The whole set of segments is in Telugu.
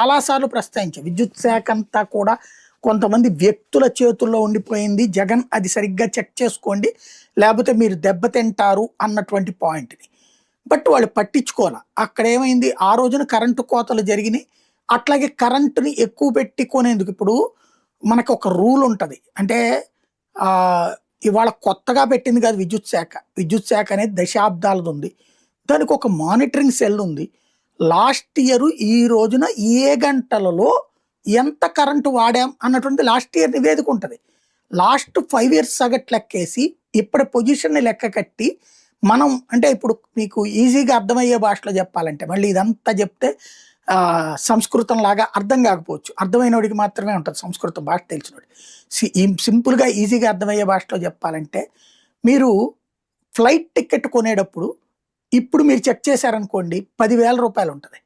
చాలాసార్లు ప్రస్తావించాం. విద్యుత్ శాఖ అంతా కూడా కొంతమంది వ్యక్తుల చేతుల్లో ఉండిపోయింది. జగన్ అది సరిగ్గా చెక్ చేసుకోండి, లేకపోతే మీరు దెబ్బతింటారు అన్నటువంటి పాయింట్ని. బట్ వాళ్ళు పట్టించుకోవాలి. అక్కడ ఏమైంది, ఆ రోజున కరెంటు కోతలు జరిగినాయి. అట్లాగే కరెంటుని ఎక్కువ పెట్టుకునేందుకు ఇప్పుడు మనకు ఒక రూల్ ఉంటుంది. అంటే ఇవాళ కొత్తగా పెట్టింది కాదు విద్యుత్ శాఖ. విద్యుత్ శాఖ అనేది దశాబ్దాలది ఉంది. దానికి ఒక మానిటరింగ్ సెల్ ఉంది. లాస్ట్ ఇయర్ ఈ రోజున ఏ గంటలలో ఎంత కరెంటు వాడాం అన్నటువంటి లాస్ట్ ఇయర్ నివేదిక ఉంటుంది. లాస్ట్ 5 years సగటు లెక్కేసి ఇప్పటి పొజిషన్ని లెక్క కట్టి మనం, అంటే ఇప్పుడు మీకు ఈజీగా అర్థమయ్యే భాషలో చెప్పాలంటే, మళ్ళీ ఇదంతా చెప్తే సంస్కృతం లాగా అర్థం కాకపోవచ్చు, అర్థమైనోడికి మాత్రమే ఉంటుంది సంస్కృతం భాష తెలిసినోడి. సింపుల్గా ఈజీగా అర్థమయ్యే భాషలో చెప్పాలంటే, మీరు ఫ్లైట్ టికెట్ కొనేటప్పుడు ఇప్పుడు మీరు చెక్ చేశారనుకోండి 10,000 రూపాయలు ఉంటుంది.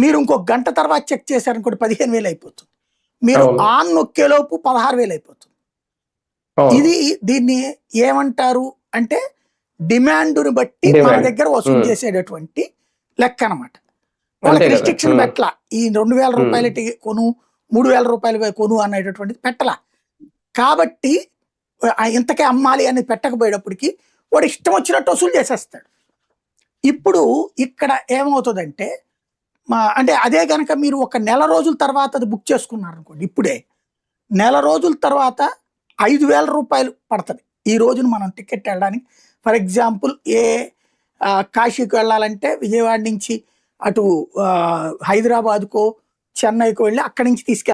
మీరు ఇంకో గంట తర్వాత చెక్ చేశారనుకోండి 15,000 అయిపోతుంది. మీరు ఆన్ నొక్కేలోపు 16,000 అయిపోతుంది. దీన్ని ఏమంటారు అంటే డిమాండ్ని బట్టి మన దగ్గర వసూలు చేసేటటువంటి లెక్క అనమాట. వాళ్ళకి రిస్ట్రిక్షన్ పెట్టలా, ఈ 2,000 రూపాయల కొను, 3,000 రూపాయలు కొను అనేటటువంటిది పెట్టలా. కాబట్టి ఇంతకే అమ్మాలి అని పెట్టకపోయేటప్పటికి వాడు ఇష్టం వచ్చినట్టు వసూలు చేసేస్తాడు. ఇప్పుడు ఇక్కడ ఏమవుతుందంటే, అంటే అదే కనుక మీరు ఒక నెల రోజుల తర్వాత అది బుక్ చేసుకున్నారు అనుకోండి, ఇప్పుడే నెల రోజుల తర్వాత 5,000 రూపాయలు పడుతుంది ఈ రోజున మనం టికెట్ వెళ్ళడానికి. ఫర్ ఎగ్జాంపుల్ కాశీకి వెళ్ళాలంటే విజయవాడ నుంచి అటు హైదరాబాద్కో చెన్నైకో వెళ్ళి అక్కడి నుంచి తీసుకెళ్ళాలి.